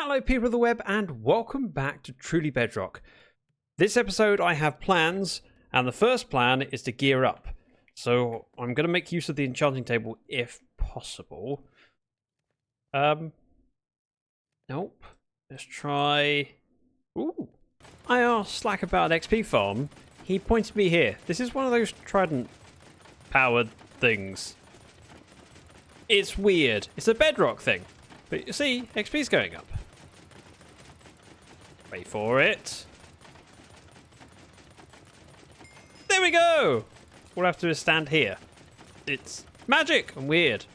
Hello people of the web and welcome back to Truly Bedrock. This episode I have plans, and the first plan is to gear up. So I'm going to make use of the enchanting table if possible. Nope. Let's try... Ooh. I asked Slack about an XP farm. He pointed me here. This is one of those trident powered things. It's weird. It's a bedrock thing. But you see, XP's going up. Wait for it. There we go! All I have to do is stand here. It's magic and weird.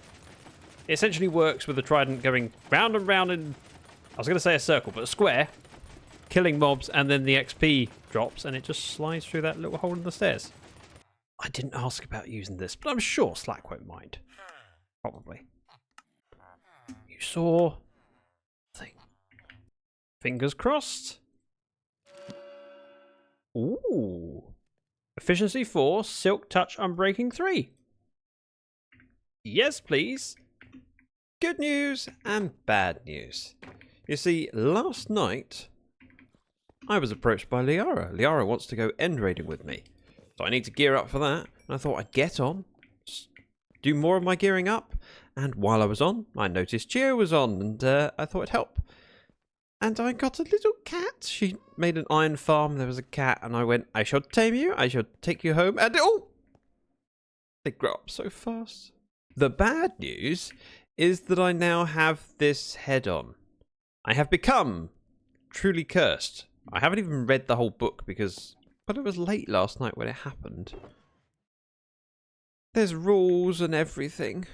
It essentially works with the trident going round and round in, I was going to say a circle, but a square, killing mobs, and then the XP drops, and it just slides through that little hole in the stairs. I didn't ask about using this, but I'm sure Slack won't mind. Probably. You saw... thing. Fingers crossed. Ooh. Efficiency 4, Silk Touch Unbreaking 3. Yes, please. Good news and bad news. You see, last night, I was approached by Liara. Liara wants to go end raiding with me. So I need to gear up for that. And I thought I'd get on, do more of my gearing up. And while I was on, I noticed Geo was on, and I thought it'd help. And I got a little cat. She made an iron farm. There was a cat, and I went, I shall tame you. I shall take you home. And oh! They grow up so fast. The bad news is that I now have this head on. I have become truly cursed. I haven't even read the whole book because... but it was late last night when it happened. There's rules and everything.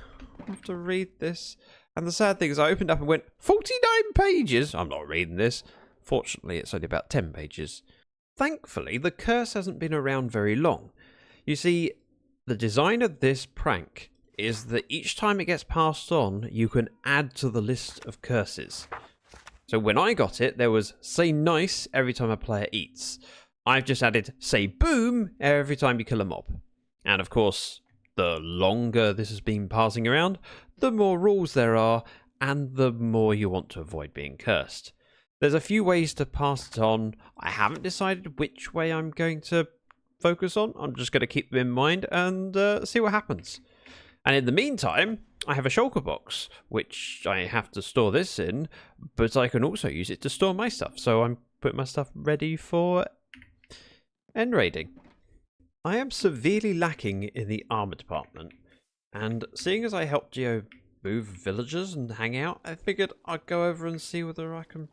I have to read this. And the sad thing is I opened up and went, 49 pages? I'm not reading this. Fortunately, it's only about 10 pages. Thankfully, the curse hasn't been around very long. You see, the design of this prank is that each time it gets passed on, you can add to the list of curses. So when I got it, there was say nice every time a player eats. I've just added say boom every time you kill a mob. And of course, the longer this has been passing around, the more rules there are, and the more you want to avoid being cursed. There's a few ways to pass it on. I haven't decided which way I'm going to focus on. I'm just going to keep them in mind and see what happens. And in the meantime, I have a shulker box, which I have to store this in, but I can also use it to store my stuff. So I'm putting my stuff ready for end raiding. I am severely lacking in the armor department. And seeing as I helped Geo move villagers and hang out, I figured I'd go over and see whether I can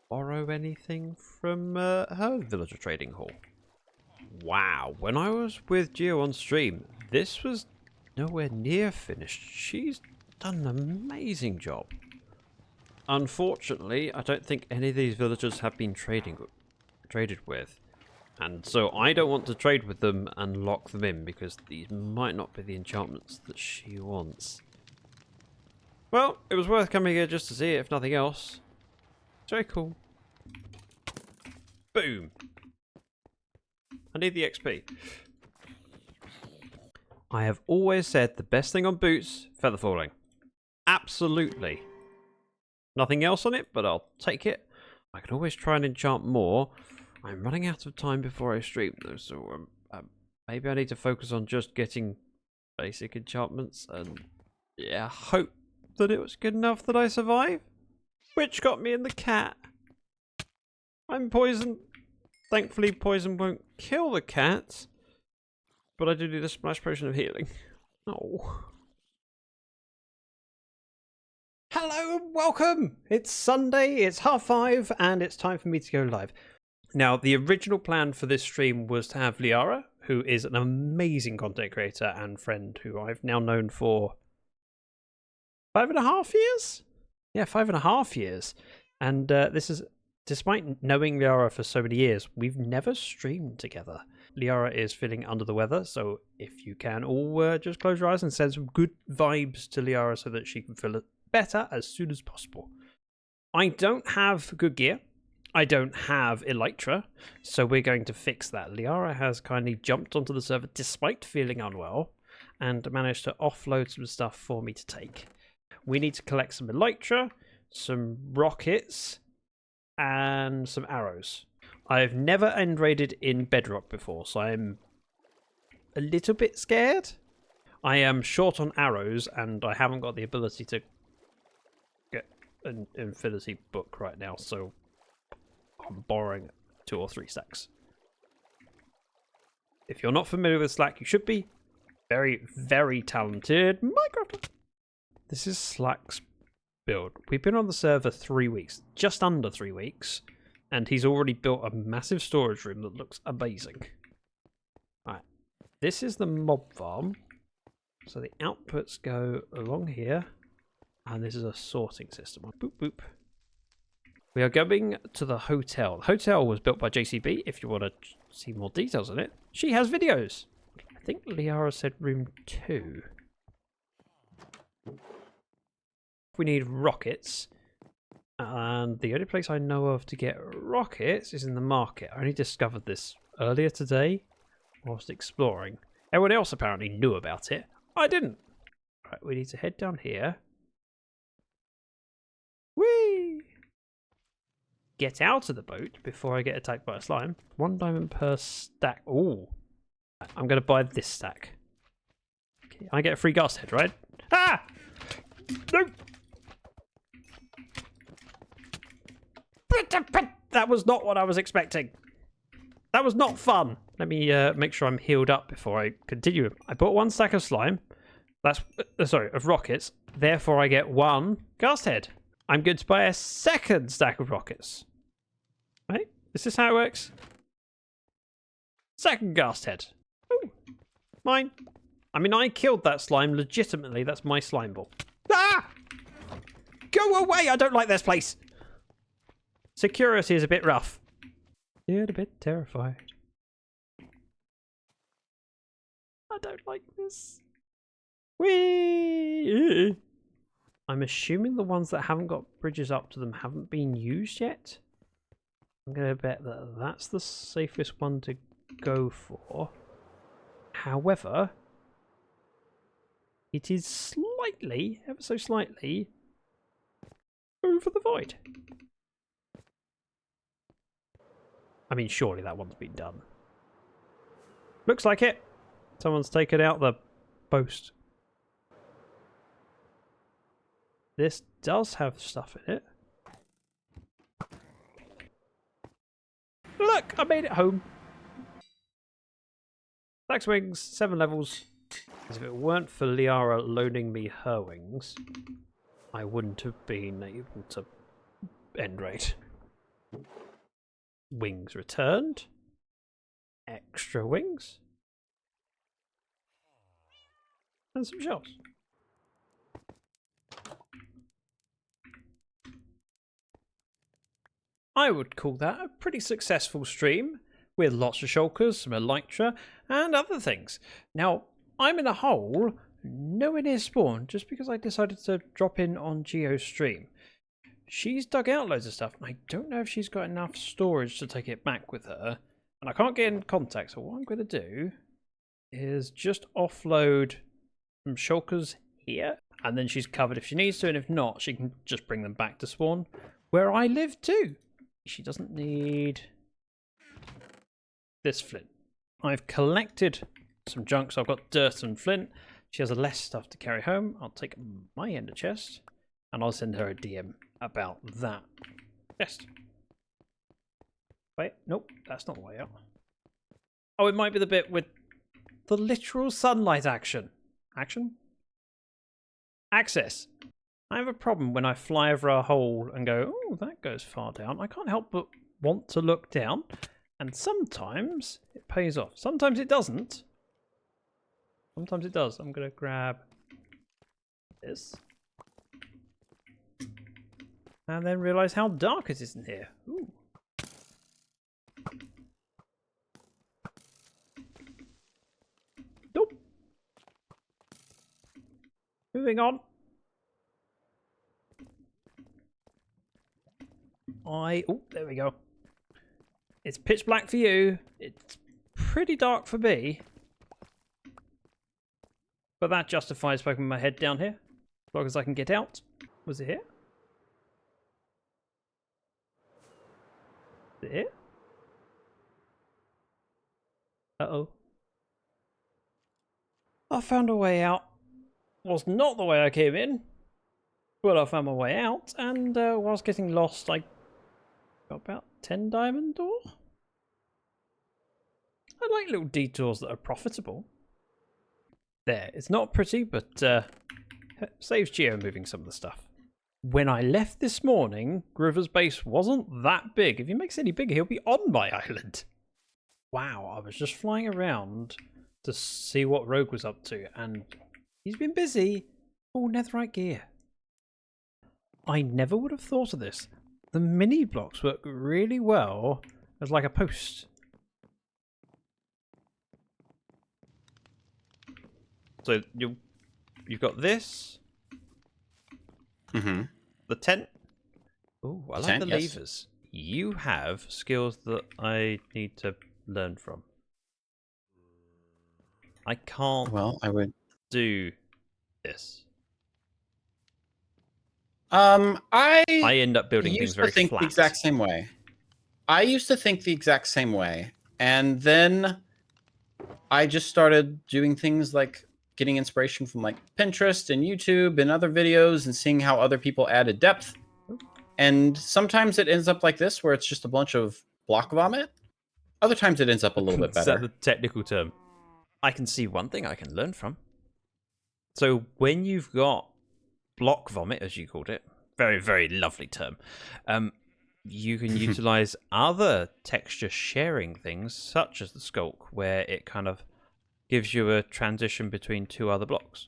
borrow anything from her villager trading hall. Wow, when I was with Geo on stream, this was nowhere near finished. She's done an amazing job. Unfortunately, I don't think any of these villagers have been traded with. And so I don't want to trade with them and lock them in because these might not be the enchantments that she wants. Well, it was worth coming here just to see it, if nothing else. It's very cool. Boom. I need the XP. I have always said the best thing on boots, feather falling. Absolutely. Nothing else on it, but I'll take it. I can always try and enchant more. I'm running out of time before I stream though, so maybe I need to focus on just getting basic enchantments and yeah, hope that it was good enough that I survive. Which got me in the cat. I'm poisoned. Thankfully poison won't kill the cat, but I do need a splash potion of healing. Oh. Hello and welcome! It's Sunday, it's 5:30, and it's time for me to go live. Now, the original plan for this stream was to have Liara, who is an amazing content creator and friend who I've now known for 5.5 years? Yeah, 5.5 years. And this is, despite knowing Liara for so many years, we've never streamed together. Liara is feeling under the weather, so if you can all just close your eyes and send some good vibes to Liara so that she can feel better as soon as possible. I don't have good gear. I don't have Elytra, so we're going to fix that. Liara has kindly jumped onto the server despite feeling unwell and managed to offload some stuff for me to take. We need to collect some Elytra, some rockets, and some arrows. I've never end raided in Bedrock before, so I'm a little bit scared. I am short on arrows, and I haven't got the ability to get an infinity book right now, so I'm borrowing 2 or 3 stacks. If you're not familiar with Slack, you should be. Very, very talented Minecrafter. This is Slack's build. We've been on the server 3 weeks, just under 3 weeks, and he's already built a massive storage room that looks amazing. Alright, this is the mob farm. So the outputs go along here, and this is a sorting system. Boop, boop. We are going to the hotel. The hotel was built by JCB. If you want to see more details on it, she has videos. I think Liara said room 2. We need rockets, and the only place I know of to get rockets is in the market. I only discovered this earlier today whilst exploring. Everyone else apparently knew about it. I didn't. Right, we need to head down here. Whee! Get out of the boat before I get attacked by a slime. 1 diamond per stack. Ooh. I'm going to buy this stack. Okay, I get a free ghast head, right? Ah! No! That was not what I was expecting. That was not fun. Let me make sure I'm healed up before I continue. I bought 1 stack of slime. That's sorry, of rockets. Therefore, I get 1 ghast head. I'm going to buy a 2nd stack of rockets. Right? Is this how it works? 2nd ghast head. Ooh, mine. I mean, I killed that slime legitimately. That's my slime ball. Ah! Go away! I don't like this place. Security is a bit rough. Get a bit terrified. I don't like this. Whee! I'm assuming the ones that haven't got bridges up to them haven't been used yet. I'm going to bet that that's the safest one to go for. However, it is slightly, ever so slightly, over the void. I mean, surely that one's been done. Looks like it. Someone's taken out the post. This does have stuff in it. Look, I made it home. Flax wings, 7 levels. If it weren't for Liara loaning me her wings, I wouldn't have been able to end raid. Wings returned. Extra wings. And some shells. I would call that a pretty successful stream, with lots of shulkers, some elytra, and other things. Now, I'm in a hole nowhere near spawn, just because I decided to drop in on Geo's stream. She's dug out loads of stuff, and I don't know if she's got enough storage to take it back with her. And I can't get in contact, so what I'm going to do is just offload some shulkers here, and then she's covered if she needs to, and if not, she can just bring them back to spawn, where I live too. She doesn't need this flint. I've collected some junk, so I've got dirt and flint. She has less stuff to carry home. I'll take my ender chest, and I'll send her a DM about that chest. Wait, nope, that's not the way out. Oh, it might be the bit with the literal sunlight action. Action? Access. I have a problem when I fly over a hole and go, oh, that goes far down. I can't help but want to look down. And sometimes it pays off. Sometimes it doesn't. Sometimes it does. I'm going to grab this. And then realise how dark it is in here. Ooh. Nope. Moving on. Oh, there we go. It's pitch black for you. It's pretty dark for me. But that justifies poking my head down here. As long as I can get out. Was it here? Is it? Uh-oh. I found a way out. Was not the way I came in. Well, I found my way out, and whilst getting lost, I got about 10 diamond ore. I like little detours that are profitable. There, it's not pretty, but saves Geo moving some of the stuff. When I left this morning, Grover's base wasn't that big. If he makes it any bigger, he'll be on my island. Wow, I was just flying around to see what Rogue was up to, and he's been busy. All netherite gear. I never would have thought of this. The mini blocks work really well as like a post. So you've got this. Mm-hmm. The tent. Oh, I like the yes. levers. You have skills that I need to learn from. I can't. Well, I would do this. I end up building things very think flat. the exact same way. I used to think the exact same way, and then I just started doing things like getting inspiration from like Pinterest and YouTube and other videos and seeing how other people added depth. And sometimes it ends up like this, where it's just a bunch of block vomit. Other times it ends up a little bit better. Is that the technical term? I can see one thing I can learn from. So when you've got block vomit, as you called it, very, very lovely term, you can utilize other texture sharing things, such as the skulk, where it kind of gives you a transition between two other blocks.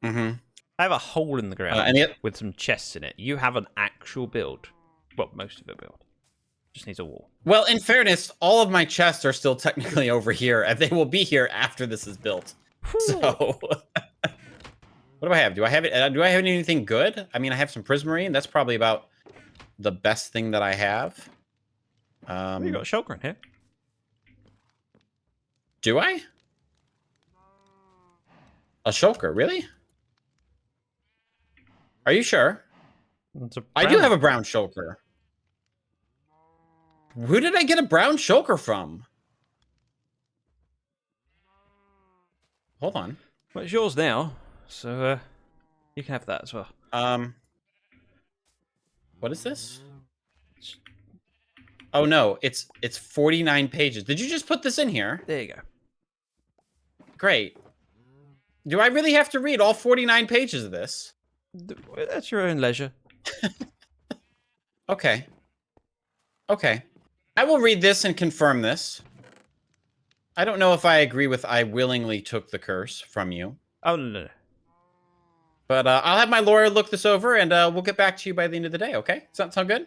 Mm-hmm. I have a hole in the ground with some chests in it. You have an actual build. Well, most of it build. Just needs a wall. Well, in fairness, all of my chests are still technically over here, and they will be here after this is built. So, what do I have? Do I have it? Do I have anything good? I mean, I have some prismarine. That's probably about the best thing that I have. You got a shulker in here. Do I? A shulker, really? Are you sure? I do have a brown shulker. Who did I get a brown shulker from? Hold on. Well, it's yours now, so you can have that as well. What is this? Oh no, it's 49 pages. Did you just put this in here? There you go. Great. Do I really have to read all 49 pages of this? That's your own leisure. Okay. Okay. I will read this and confirm this. I don't know if I agree with I willingly took the curse from you. Oh, no. But I'll have my lawyer look this over, and we'll get back to you by the end of the day, okay? Does that sound good?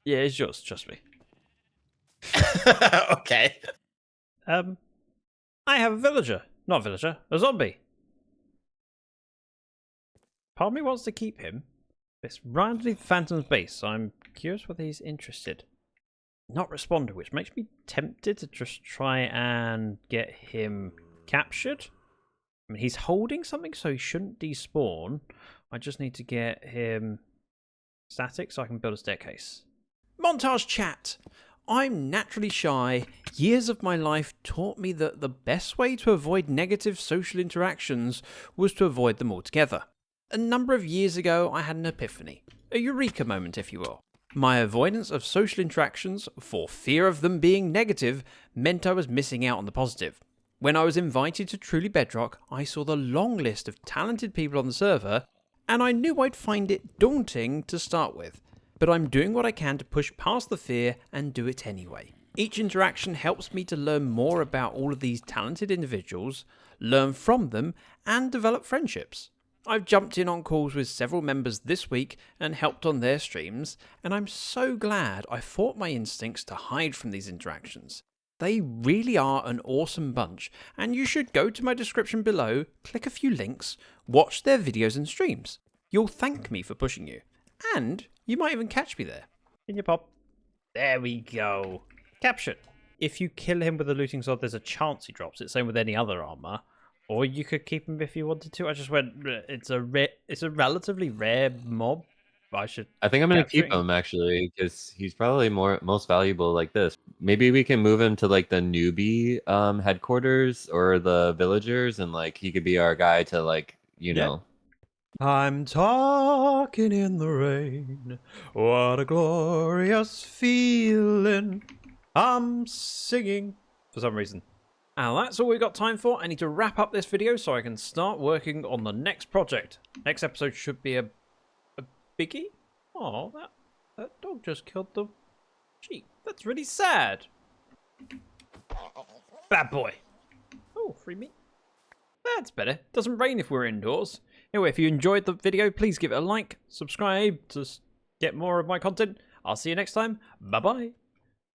Yeah, it's yours, trust me. Okay. I have a villager. Not a villager, a zombie. Part of me wants to keep him. It's right underneath the Phantom's base, so I'm curious whether he's interested. Not responded, which makes me tempted to just try and get him captured. I mean, he's holding something, so he shouldn't despawn. I just need to get him static so I can build a staircase. Montage chat! I'm naturally shy. Years of my life taught me that the best way to avoid negative social interactions was to avoid them altogether. A number of years ago, I had an epiphany. A eureka moment, if you will. My avoidance of social interactions, for fear of them being negative, meant I was missing out on the positive. When I was invited to Truly Bedrock, I saw the long list of talented people on the server, and I knew I'd find it daunting to start with. But I'm doing what I can to push past the fear and do it anyway. Each interaction helps me to learn more about all of these talented individuals, learn from them, and develop friendships. I've jumped in on calls with several members this week and helped on their streams, and I'm so glad I fought my instincts to hide from these interactions. They really are an awesome bunch, and you should go to my description below, click a few links, watch their videos and streams. You'll thank me for pushing you, and you might even catch me there. In your pop. There we go. Captured. If you kill him with a looting sword, there's a chance he drops it, same with any other armor. Or you could keep him if you wanted to. I just went, it's a relatively rare mob. I should. I think I'm gonna keep capturing. him actually because he's probably most valuable like this. Maybe we can move him to like the newbie headquarters or the villagers, and like he could be our guy to like know. I'm talking in the rain. What a glorious feeling. I'm singing for some reason. And that's all we've got time for. I need to wrap up this video so I can start working on the next project. Next episode should be a biggie. Oh, that dog just killed the sheep. That's really sad. Bad boy. Oh, free meat. That's better. Doesn't rain if we're indoors. Anyway, if you enjoyed the video, please give it a like, subscribe to get more of my content. I'll see you next time. Bye-bye.